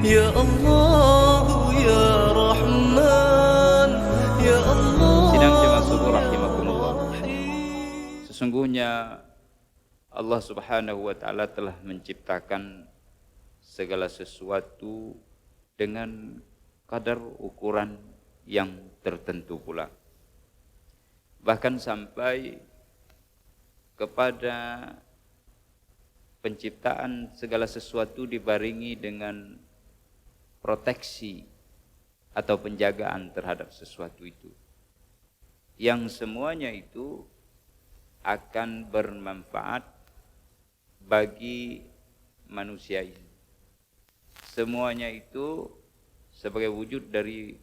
Ya Allah, Ya Rahman, Ya Allah. Sidang jemaah subuh rahimakumullah. Sesungguhnya Allah Subhanahu wa taala telah menciptakan segala sesuatu dengan kadar ukuran yang tertentu pula. Bahkan sampai kepada penciptaan segala sesuatu dibarengi dengan proteksi atau penjagaan terhadap sesuatu itu, yang semuanya itu akan bermanfaat bagi manusia ini. Semuanya itu sebagai wujud dari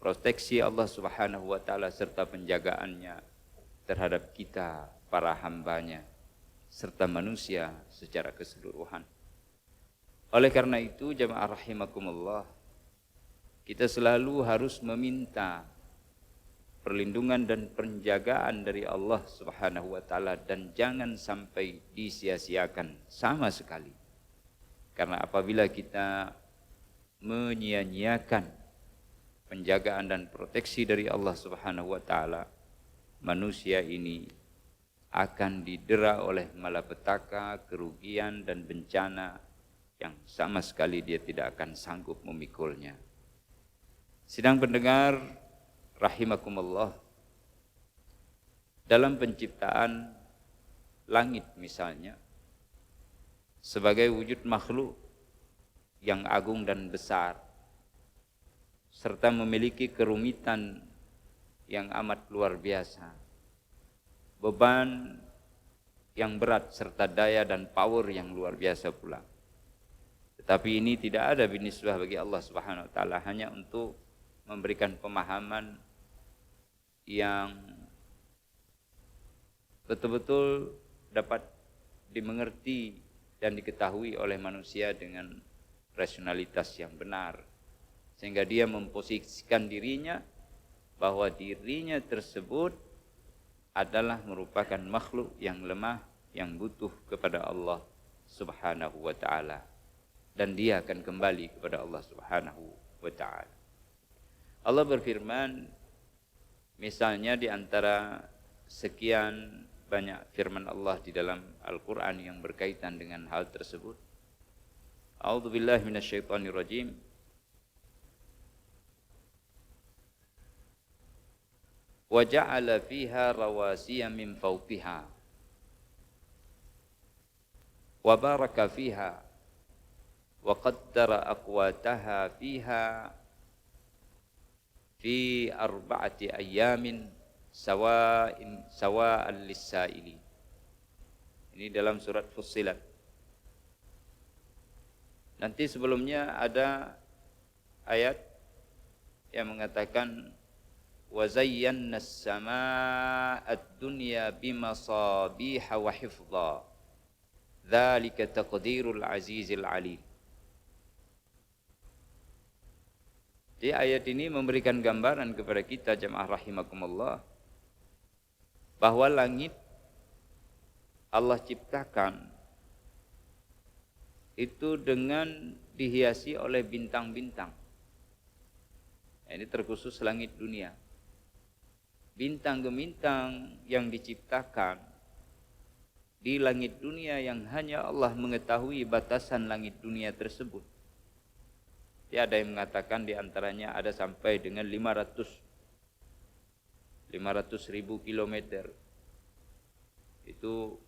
proteksi Allah Subhanahu wa taala serta penjagaannya terhadap kita para hambanya serta manusia secara keseluruhan. Oleh karena itu jemaah rahimakumullah, kita selalu harus meminta perlindungan dan penjagaan dari Allah Subhanahu wa taala dan jangan sampai disia-siakan sama sekali. Karena apabila kita menyia-nyiakan penjagaan dan proteksi dari Allah Subhanahu wa taala, manusia ini akan didera oleh malapetaka, kerugian dan bencana yang sama sekali dia tidak akan sanggup memikulnya. Sidang pendengar rahimakumullah, dalam penciptaan langit misalnya, sebagai wujud makhluk yang agung dan besar serta memiliki kerumitan yang amat luar biasa, beban yang berat serta daya dan power yang luar biasa pula. Tetapi ini tidak ada binisbah bagi Allah Subhanahu wa taala, hanya untuk memberikan pemahaman yang betul-betul dapat dimengerti dan diketahui oleh manusia dengan rasionalitas yang benar, sehingga dia memposisikan dirinya bahwa dirinya tersebut adalah merupakan makhluk yang lemah, yang butuh kepada Allah Subhanahu wa taala, dan dia akan kembali kepada Allah Subhanahu wa taala. Allah berfirman, misalnya di antara sekian banyak firman Allah di dalam Al-Quran yang berkaitan dengan hal tersebut. A'udzubillahi minasyaitonirrajim. Wa ja'ala fiha rawasiya min fawqiha wa baraka fiha wa qaddara aqwataha fiha fi arba'ati ayyamin sawa'an lis-sa'ili. Ini dalam surat Fussilat. Nanti sebelumnya ada ayat yang mengatakan wa zayyana as-samaa'a ad-dunya bimasabiha wa hifdha. Dzalika taqdirul azizil alim. Jadi ayat ini memberikan gambaran kepada kita jemaah rahimakumullah bahwa langit Allah ciptakan itu dengan dihiasi oleh bintang-bintang. Ini terkhusus langit dunia. Bintang-bintang yang diciptakan di langit dunia yang hanya Allah mengetahui batasan langit dunia tersebut. Ya, ada yang mengatakan di antaranya ada sampai dengan 500.000 kilometer. Itu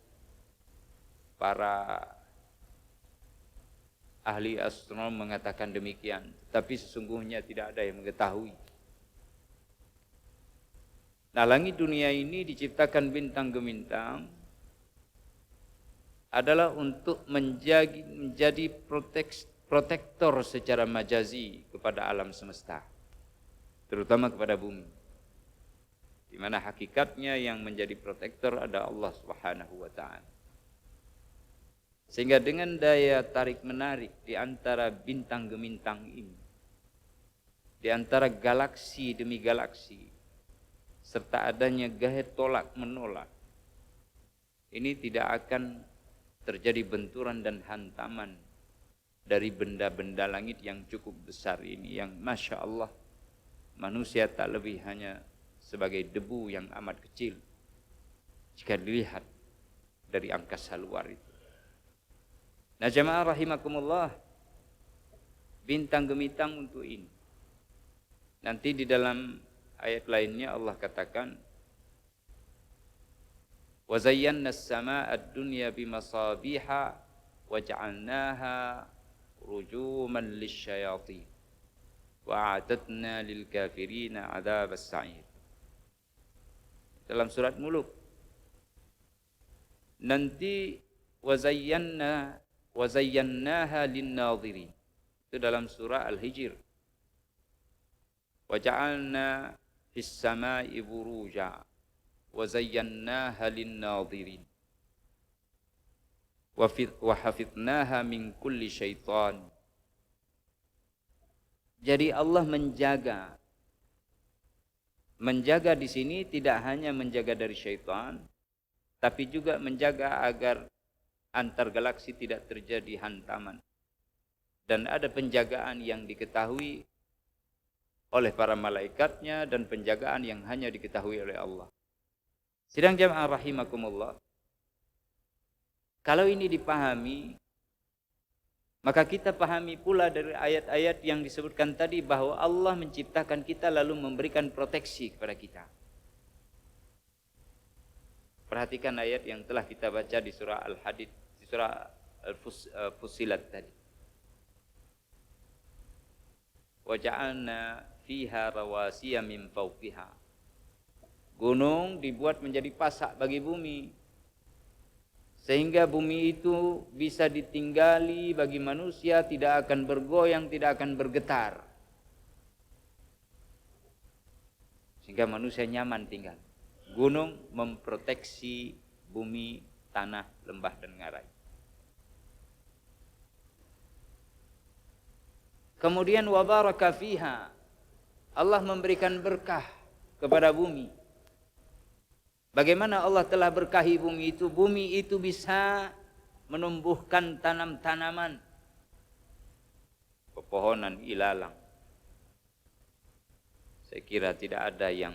para ahli astronom mengatakan demikian, tapi sesungguhnya tidak ada yang mengetahui. Nah, langit dunia ini diciptakan bintang-bintang adalah untuk menjadi protektor secara majazi kepada alam semesta, terutama kepada bumi, di mana hakikatnya yang menjadi protektor ada Allah Subhanahu wa taala. Sehingga dengan daya tarik menarik di antara bintang gemintang ini, di antara galaksi demi galaksi, serta adanya gaya tolak menolak, ini tidak akan terjadi benturan dan hantaman dari benda-benda langit yang cukup besar ini, yang Masya Allah manusia tak lebih hanya sebagai debu yang amat kecil jika dilihat dari angkasa luar itu. Nah jamaah rahimakumullah, bintang gemilang untuk ini. Nanti di dalam ayat lainnya Allah katakan, wa zayyana as-samaa'a ad-dunya bimasabiha wa ja'alnaha rujuman lisyayatin wa a'tadna lil kafirina 'adzabas sa'ir. Dalam surat Mulk. Nanti wa zayyannaha lin-nadhirin. Itu dalam surah Al-Hijr. Wa ja'alna fis samaa'i buruja wa zayyannaha lin-nadhirin. Wa hafidnaha min kulli syaitan. Jadi Allah menjaga di sini tidak hanya menjaga dari syaitan, tapi juga menjaga agar antar galaksi tidak terjadi hantaman. Dan ada penjagaan yang diketahui oleh para malaikatnya dan penjagaan yang hanya diketahui oleh Allah. Sidang jamaah rahimakumullah, kalau ini dipahami, maka kita pahami pula dari ayat-ayat yang disebutkan tadi bahwa Allah menciptakan kita lalu memberikan proteksi kepada kita. Perhatikan ayat yang telah kita baca di surah Al-Hadid, di surah Al-Fussilat tadi. Wa ja'alna fiha rawasiya min fawqiha. Gunung dibuat menjadi pasak bagi bumi, sehingga bumi itu bisa ditinggali bagi manusia, tidak akan bergoyang, tidak akan bergetar, sehingga manusia nyaman tinggal. Gunung memproteksi bumi, tanah, lembah dan ngarai. Kemudian wa baraka fiha, Allah memberikan berkah kepada bumi. Bagaimana Allah telah berkahi bumi itu? Bumi itu bisa menumbuhkan tanam-tanaman, pepohonan ilalang. Saya kira tidak ada yang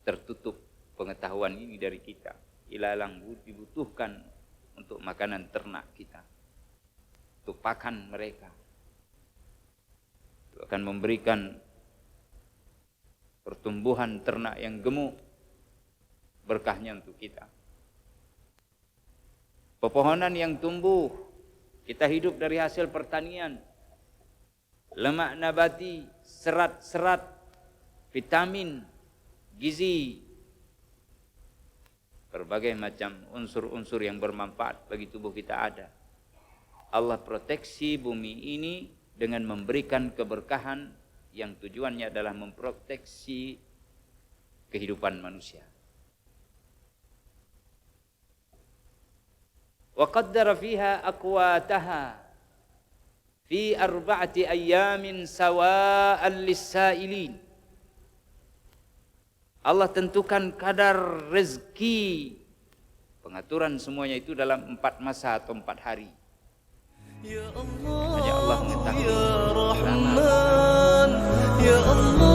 tertutup pengetahuan ini dari kita. Ilalang dibutuhkan untuk makanan ternak kita, untuk pakan mereka. Itu akan memberikan pertumbuhan ternak yang gemuk, berkahnya untuk kita. Pepohonan yang tumbuh, kita hidup dari hasil pertanian. Lemak nabati, serat-serat, vitamin, gizi, berbagai macam unsur-unsur yang bermanfaat bagi tubuh kita ada. Allah proteksi bumi ini dengan memberikan keberkahan yang tujuannya adalah memproteksi kehidupan manusia. Wa qaddara fiha aqwataha fi 4 ayyamin sawa'an lis-sa'ilin. Allah tentukan kadar rezeki, pengaturan semuanya itu dalam 4 masa atau 4 hari. Ya Allah, hanya Allah mengetahui. Ya Rahman, Ya Allah.